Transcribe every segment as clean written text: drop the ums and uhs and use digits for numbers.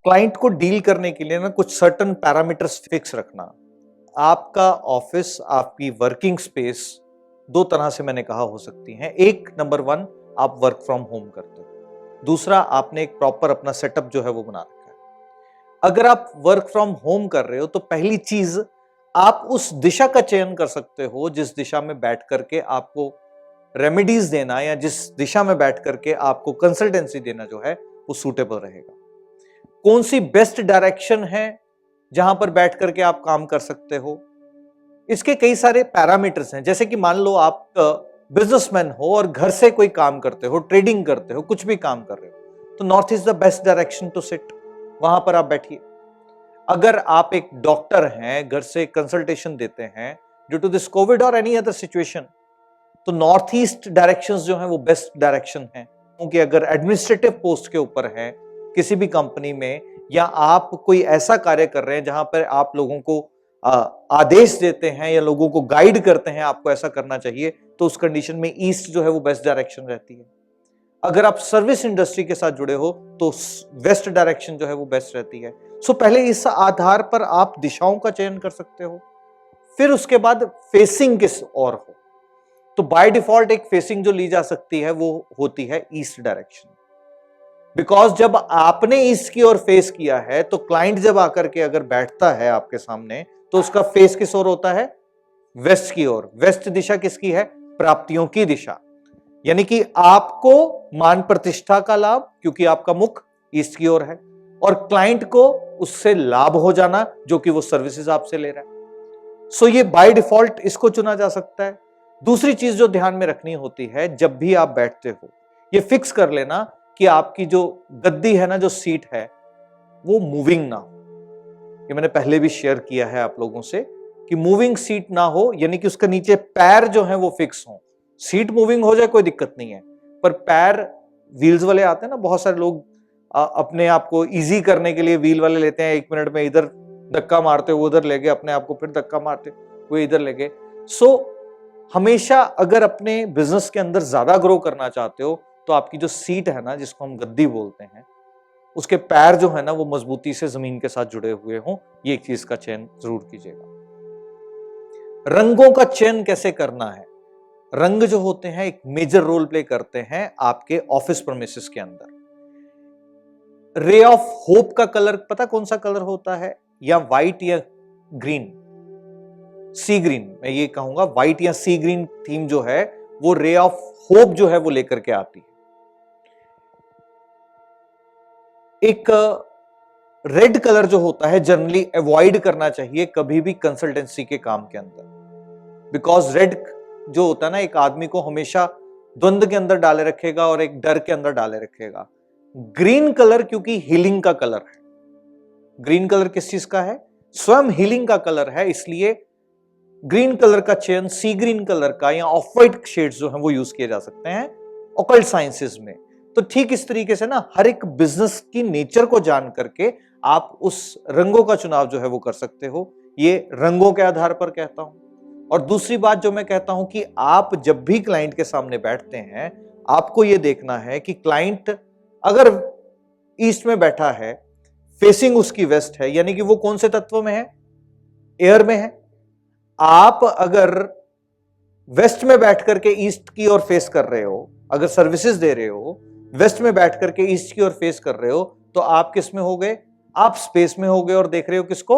Client को deal करने के लिए ना कुछ सर्टन पैरामीटर्स फिक्स रखना। आपका ऑफिस, आपकी वर्किंग स्पेस दो तरह से मैंने कहा हो सकती है। एक, नंबर वन, आप वर्क फ्रॉम होम करते हो। दूसरा, आपने एक प्रॉपर अपना सेटअप जो है वो बना रखा है। अगर आप वर्क फ्रॉम होम कर रहे हो तो पहली चीज, आप उस दिशा का चयन कर सकते हो जिस दिशा में बैठ करके आपको रेमेडीज देना या जिस दिशा में बैठ करके आपको कंसल्टेंसी देना जो है वो सूटेबल रहेगा। कौन सी बेस्ट डायरेक्शन है जहां पर बैठ करके आप काम कर सकते हो, इसके कई सारे पैरामीटर्स हैं। जैसे कि मान लो आप बिजनेसमैन हो और घर से कोई काम करते हो, ट्रेडिंग करते हो, कुछ भी काम कर रहे हो, तो north is the best direction to sit, वहां पर आप बैठिए। अगर आप एक डॉक्टर हैं, घर से कंसल्टेशन देते हैं ड्यू टू दिस कोविड और एनी अदर सिचुएशन, तो नॉर्थ ईस्ट डायरेक्शंस जो हैं वो बेस्ट डायरेक्शन हैं। क्योंकि अगर एडमिनिस्ट्रेटिव पोस्ट के ऊपर है किसी भी कंपनी में, या आप कोई ऐसा कार्य कर रहे हैं जहां पर आप लोगों को आदेश देते हैं या लोगों को गाइड करते हैं आपको ऐसा करना चाहिए, तो उस कंडीशन में ईस्ट जो है वो बेस्ट डायरेक्शन रहती है। अगर आप सर्विस इंडस्ट्री के साथ जुड़े हो तो वेस्ट डायरेक्शन जो है वो बेस्ट रहती है। सो पहले इस आधार पर आप दिशाओं का चयन कर सकते हो, फिर उसके बाद फेसिंग किस और हो, तो बाय डिफॉल्ट एक फेसिंग जो ली जा सकती है वो होती है ईस्ट डायरेक्शन। बिकॉज जब आपने ईस्ट की ओर फेस किया है तो क्लाइंट जब आकर के अगर बैठता है आपके सामने तो उसका फेस किस ओर होता है? वेस्ट की ओर। वेस्ट दिशा किसकी है? प्राप्तियों की दिशा। यानी कि आपको मान प्रतिष्ठा का लाभ, क्योंकि आपका मुख ईस्ट की ओर है, और क्लाइंट को उससे लाभ हो जाना जो कि वो सर्विसेज आपसे ले रहा है। सो ये बाय डिफॉल्ट इसको चुना जा सकता है। दूसरी चीज जो ध्यान में रखनी होती है, जब भी आप बैठते हो ये फिक्स कर लेना कि आपकी जो गद्दी है ना, जो सीट है, वो मूविंग ना हो। ये मैंने पहले भी शेयर किया है आप लोगों से कि मूविंग सीट ना हो, यानी कि उसके नीचे पैर जो है वो फिक्स हो। सीट मूविंग हो जाए कोई दिक्कत नहीं है, पर पैर व्हील्स वाले आते हैं ना, बहुत सारे लोग अपने आप को इजी करने के लिए व्हील वाले लेते हैं, 1 मिनट में इधर धक्का मारते वो उधर ले गए, अपने आप को फिर धक्का मारते वो इधर ले गए। सो हमेशा अगर अपने बिजनेस के अंदर ज्यादा ग्रो करना चाहते हो तो आपकी जो सीट है ना, जिसको हम गद्दी बोलते हैं, उसके पैर जो है ना वो मजबूती से जमीन के साथ जुड़े हुए हों। ये एक चीज का चयन जरूर कीजिएगा। रंगों का चयन कैसे करना है? रंग जो होते हैं एक मेजर रोल प्ले करते हैं आपके ऑफिस प्रेमिसेस के अंदर। रे ऑफ होप का कलर पता कौन सा कलर होता है? या व्हाइट या ग्रीन? सी ग्रीन। मैं ये कहूंगा व्हाइट या सी ग्रीन थीम जो है वो रे ऑफ होप जो है वो लेकर के आती है। एक रेड कलर जो होता है जनरली अवॉइड करना चाहिए कभी भी कंसल्टेंसी के काम के अंदर, बिकॉज रेड जो होता है ना, एक आदमी को हमेशा द्वंद्व के अंदर डाले रखेगा और एक डर के अंदर डाले रखेगा। ग्रीन कलर क्योंकि हीलिंग का कलर है। ग्रीन कलर किस चीज का है? स्वयं हीलिंग का कलर है, इसलिए ग्रीन कलर का चयन सी ग्रीन कलर का या ऑफ व्हाइट शेड्स जो है वो यूज किए जा सकते हैं ऑकल्ट साइंसेस में। तो ठीक इस तरीके से ना, हर एक बिजनेस की नेचर को जान करके आप उस रंगों का चुनाव जो है वो कर सकते हो। ये रंगों के आधार पर कहता हूं। और दूसरी बात जो मैं कहता हूं कि आप जब भी क्लाइंट के सामने बैठते हैं, आपको यह देखना है कि क्लाइंट अगर ईस्ट में बैठा है, फेसिंग उसकी वेस्ट है, यानी कि वो कौन से तत्व में है? एयर में है। आप अगर वेस्ट में बैठ करके ईस्ट की ओर फेस कर रहे हो, अगर सर्विसेज दे रहे हो, वेस्ट में बैठ करके ईस्ट की ओर फेस कर रहे हो, तो आप किस में हो गए? आप स्पेस में हो गए और देख रहे हो किसको?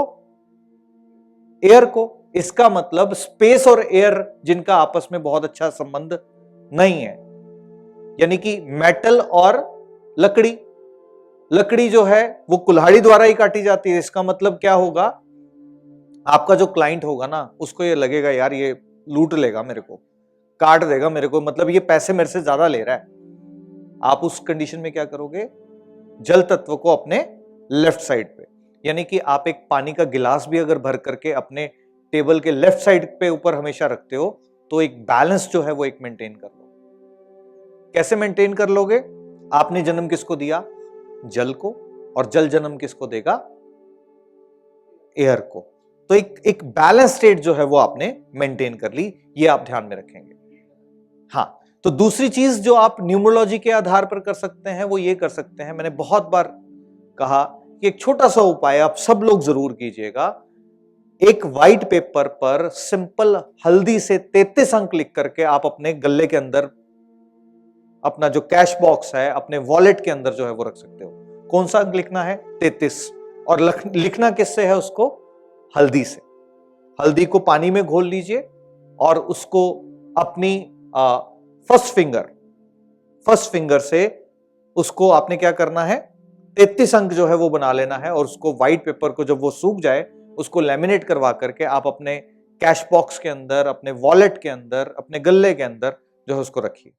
एयर को। इसका मतलब स्पेस और एयर जिनका आपस में बहुत अच्छा संबंध नहीं है, यानी कि मेटल और लकड़ी। लकड़ी जो है वो कुल्हाड़ी द्वारा ही काटी जाती है। इसका मतलब क्या होगा? आपका जो क्लाइंट होगा ना, उसको ये लगेगा यार ये लूट लेगा मेरे को, काट देगा मेरे को, मतलब ये पैसे मेरे से ज्यादा ले रहा है। आप उस कंडीशन में क्या करोगे? जल तत्व को अपने लेफ्ट साइड पे, यानी कि आप एक पानी का गिलास भी अगर भर करके अपने टेबल के लेफ्ट साइड पे ऊपर हमेशा रखते हो, तो एक बैलेंस जो है वो एक मेंटेन कर लो। कैसे मेंटेन कर लोगे? आपने जन्म किसको दिया? जल को। और जल जन्म किसको देगा? एयर को। तो एक बैलेंस स्टेट जो है वो आपने मेंटेन कर ली। ये आप ध्यान में रखेंगे। हाँ, तो दूसरी चीज जो आप न्यूमरोलॉजी के आधार पर कर सकते हैं वो ये कर सकते हैं, मैंने बहुत बार कहा कि एक छोटा सा उपाय आप सब लोग जरूर कीजिएगा। एक व्हाइट पेपर पर सिंपल हल्दी से 33 अंक लिख करके आप अपने गले के अंदर, अपना जो कैश बॉक्स है, अपने वॉलेट के अंदर जो है वो रख सकते हो। कौन सा अंक लिखना है? 33। और लिखना किससे है उसको? हल्दी से। हल्दी को पानी में घोल लीजिए और उसको अपनी फर्स्ट फिंगर से उसको आपने क्या करना है, 33 अंक जो है वो बना लेना है। और उसको व्हाइट पेपर को जब वो सूख जाए उसको लैमिनेट करवा करके आप अपने कैश बॉक्स के अंदर, अपने वॉलेट के अंदर, अपने गले के अंदर जो है उसको रखिए।